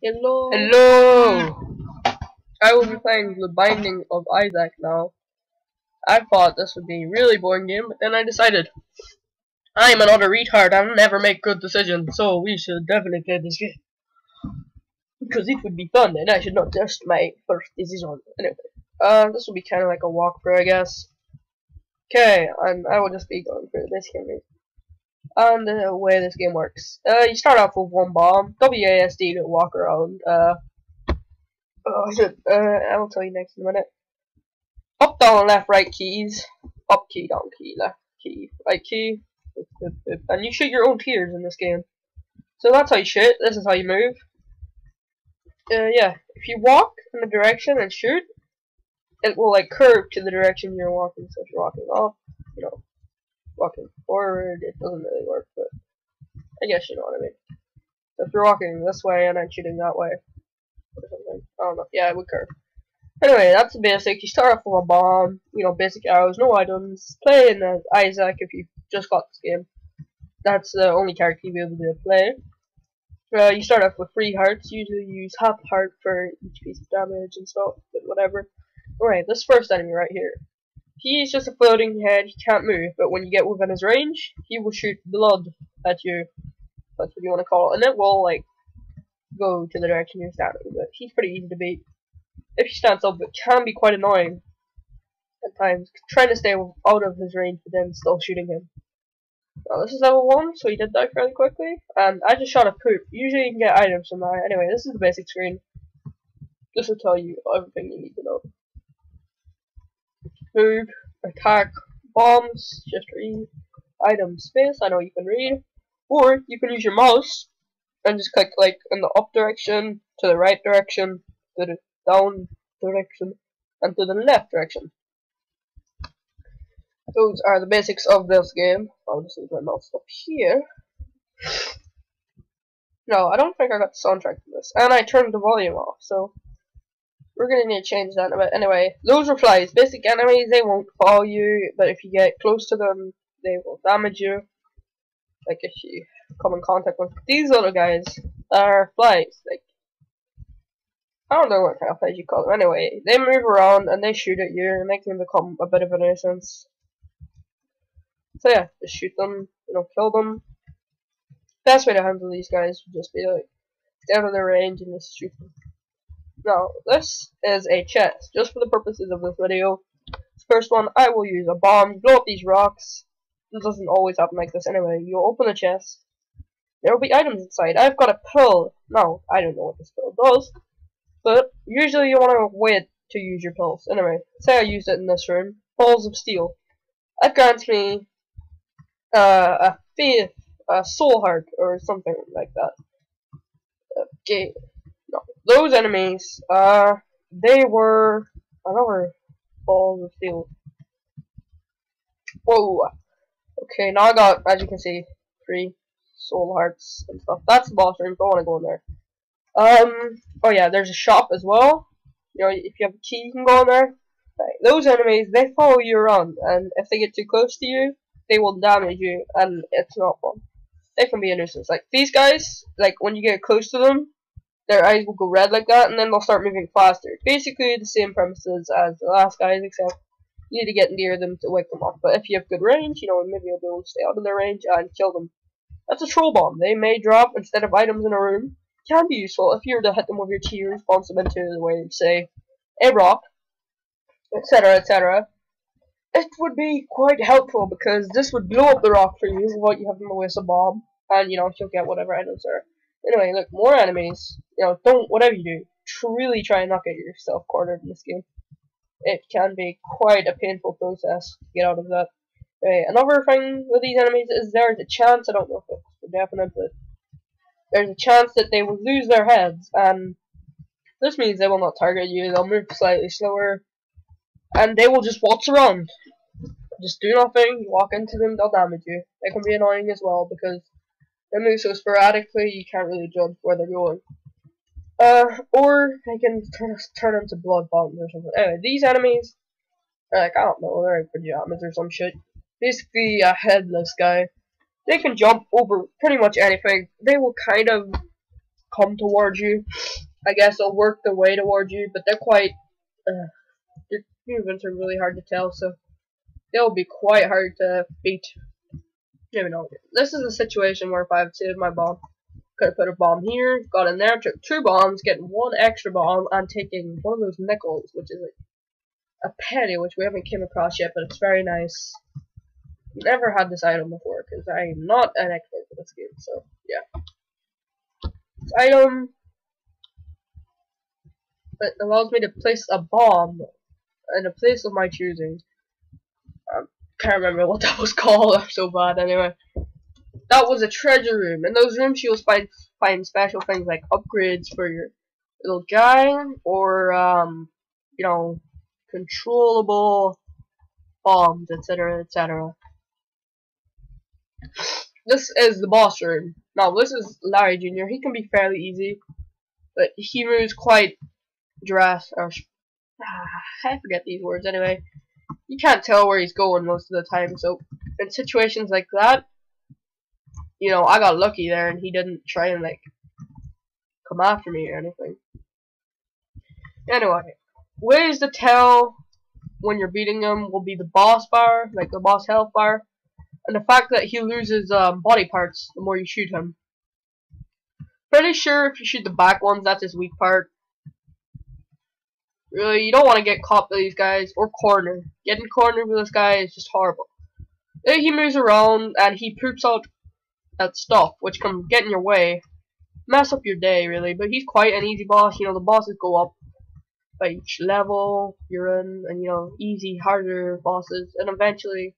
Hello. Hello! I will be playing The Binding of Isaac now. I thought this would be a really boring game, but then I decided I am another retard and never make good decisions, so we should definitely play this game. Because it would be fun, and I should not just my first decision. Anyway, this will be kind of like a walkthrough, I guess. Okay, and I will just be going through this game. And the way this game works. You start off with one bomb, WASD to walk around, I will tell you next in a minute. Up, down, left, right keys. Up key, down key, left key, right key. And you shoot your own tears in this game. So that's how you shoot. This is how you move. Yeah. If you walk in the direction and shoot, it will like curve to the direction you're walking. So if you're walking up, you know, walking forward, it doesn't really work, but I guess you know what I mean. So if you're walking this way and I'm shooting that way, or something, I don't know. Yeah, it would curve. Anyway, that's the basic. You start off with a bomb, you know, basic arrows, no items. Playing as Isaac if you just got this game. That's the only character you'll be able to play. You start off with 3 hearts. Usually you use half a heart for each piece of damage and stuff, but whatever. Alright, this first enemy right here. He's just a floating head, he can't move, but when you get within his range, he will shoot blood at you. That's what you want to call it. And it will, like, go to the direction you're standing, but he's pretty easy to beat. If he stands up, it can be quite annoying at times, trying to stay out of his range, but then still shooting him. Now, this is level 1, so he did die fairly quickly, and I just shot a poop. Usually you can get items from that. Anyway, this is the basic screen. This will tell you everything you need to know. Move, attack, bombs, shift E, items, space, I know you can read, or you can use your mouse and just click like in the up direction, to the right direction, to the down direction, and to the left direction. Those are the basics of this game. I'll just leave my mouse up here. No, I don't think I got the soundtrack for this. And I turned the volume off, so we're gonna need to change that in a bit. Anyway, those are flies. Basic enemies, they won't follow you, but if you get close to them, they will damage you. Like if you come in contact with these little guys, are flies. Like, I don't know what kind of flies you call them. Anyway, they move around and they shoot at you, and they can become a bit of a nuisance. So yeah, just shoot them, you know, kill them. Best way to handle these guys would just be like, stay out of their range and just shoot them. Now, this is a chest, just for the purposes of this video. This first one, I will use a bomb, blow up these rocks. This doesn't always happen like this anyway. You'll open a chest, there will be items inside. I've got a pill. Now, I don't know what this pill does, but usually you want to wait to use your pills. Anyway, say I used it in this room. Balls of steel. That grants me a faith, a soul heart, or something like that. Okay, no, those enemies, they were another balls of steel. Whoa. Okay, now I got, as you can see, 3 soul hearts and stuff. That's the boss room. Don't want to go in there. Oh yeah, there's a shop as well. You know, if you have a key, you can go in there. Right, those enemies, they follow you around, and if they get too close to you, they will damage you, and it's not fun. They can be a nuisance. Like, these guys, like, when you get close to them, their eyes will go red like that, and then they'll start moving faster. Basically, the same premises as the last guys, except you need to get near them to wake them up. But if you have good range, you know, maybe you'll be able to stay out of their range and kill them. That's a troll bomb. They may drop instead of items in a room. Can be useful if you were to hit them with your tears, bounce them into the way, say, a rock, etc., etc. It would be quite helpful because this would blow up the rock for you without you having to waste a bomb, and you know, you'll get whatever items are. Anyway, look, more enemies. You know, don't, whatever you do, really try and not get yourself cornered in this game. It can be quite a painful process to get out of that. Anyway, another thing with these enemies is there's a chance, I don't know if it's for definite, but there's a chance that they will lose their heads, and this means they will not target you, they'll move slightly slower, and they will just waltz around. Just do nothing, you walk into them, they'll damage you. They can be annoying as well, because they move so sporadically, you can't really judge where they're going. Or they can turn into blood bombs or something. Anyway, these enemies, like, I don't know, they're like pajamas or some shit. Basically, a headless guy. They can jump over pretty much anything. They will kind of come towards you. I guess they'll work their way towards you, but they're quite, their movements are really hard to tell, so they'll be quite hard to beat. You know, this is a situation where if I had saved my bomb, could have put a bomb here, got in there, took 2 bombs, getting 1 extra bomb, and taking one of those nickels, which is like a penny, which we haven't came across yet, but it's very nice. Never had this item before, because I am not an expert for this game, so yeah. This item, it allows me to place a bomb in a place of my choosing. Can't remember what that was called, I'm so bad anyway. That was a treasure room. In those rooms you'll find special things like upgrades for your little guy, or you know, controllable bombs, etc, etc. This is the boss room. Now this is Larry Jr. He can be fairly easy, but he moves quite I forget these words anyway. You can't tell where he's going most of the time, so in situations like that, you know, I got lucky there and he didn't try and like come after me or anything. Anyway, ways to tell when you're beating him will be the boss bar, like the boss health bar, and the fact that he loses body parts the more you shoot him. Pretty sure if you shoot the back ones, that's his weak part. Really, you don't want to get caught by these guys, or cornered. Getting cornered with this guy is just horrible. Then he moves around and he poops out that stuff, which can get in your way. Mess up your day, really, but he's quite an easy boss. You know, the bosses go up by each level you're in, and you know, easy, harder bosses, and eventually,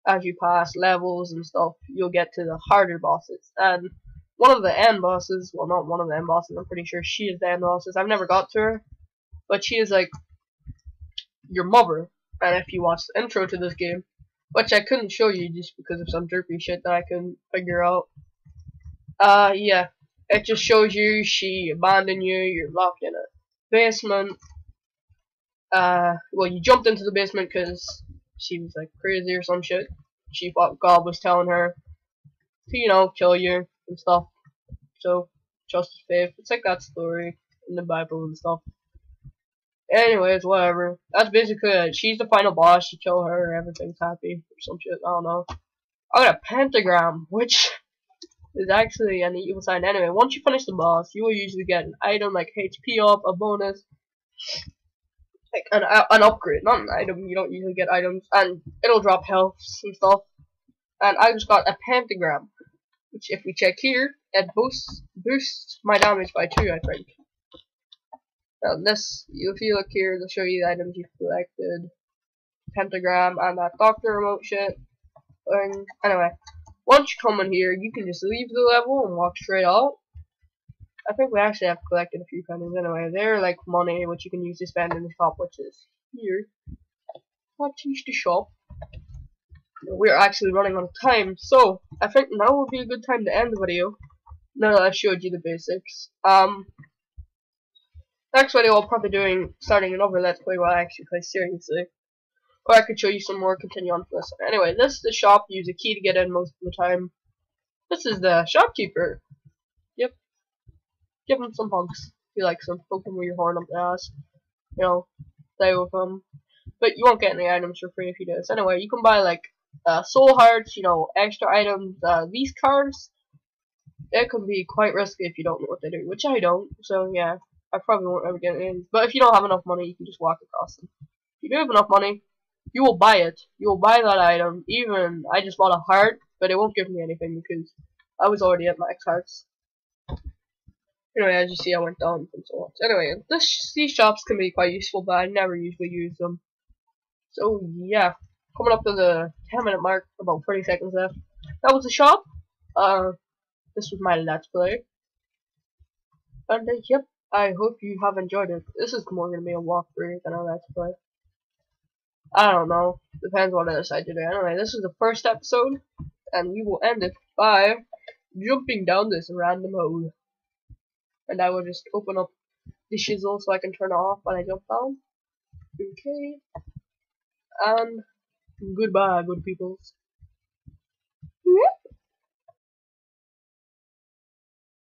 as you pass levels and stuff, you'll get to the harder bosses. And one of the end bosses, well, not one of the end bosses, I'm pretty sure she is the end bosses. I've never got to her, but she is like your mother. And if you watch the intro to this game, which I couldn't show you just because of some derpy shit that I couldn't figure out, yeah, it just shows you she abandoned you, you're locked in a basement. Well, you jumped into the basement because she was like crazy or some shit. She thought God was telling her to, you know, kill you and stuff. So, trust his faith. It's like that story in the Bible and stuff. Anyways, whatever. That's basically it. She's the final boss. You kill her, everything's happy or some shit. I don't know. I got a pentagram, which is actually an evil sign. Anyway, once you finish the boss, you will usually get an item like HP up, a bonus, like an upgrade, not an item. You don't usually get items, and it'll drop health and stuff. And I just got a pentagram, which if we check here, it boosts my damage by 2, I think. Now this, if you look here, they'll show you the items you've collected, pentagram, and that doctor remote shit. And anyway, once you come in here, you can just leave the level and walk straight out. I think we actually have collected a few pennies anyway. They're like money which you can use to spend in the shop, which is here. Let's use the shop. We're actually running out of time, so I think now would be a good time to end the video. Now that I've showed you the basics. Next video I'll probably starting another Let's Play while I actually play seriously. Or I could show you some more, continue on from this. Anyway, this is the shop. You use a key to get in most of the time. This is the shopkeeper. Yep. Give him some hunks. If you like some, poke him with your horn up the ass. You know, play with him. But you won't get any items for free if you do this. Anyway, you can buy like soul hearts, you know, extra items. These cards, it can be quite risky if you don't know what they do, which I don't. So yeah, I probably won't ever get in. But if you don't have enough money, you can just walk across them. If you do have enough money, you will buy it. You will buy that item. Even I just bought a heart, but it won't give me anything because I was already at max hearts. Anyway, as you see, I went down from so much. Anyway, these shops can be quite useful, but I never usually use them. So yeah, coming up to the 10-minute mark, about 30 seconds left. That was the shop. This was my Let's Play. And yep, I hope you have enjoyed it. This is more gonna be a walkthrough than a Let's Play. I don't know. Depends what I decide to do. Anyway, this is the first episode, and we will end it by jumping down this random hole. And I will just open up the shizzle so I can turn it off when I jump down. Okay. And goodbye, good peoples.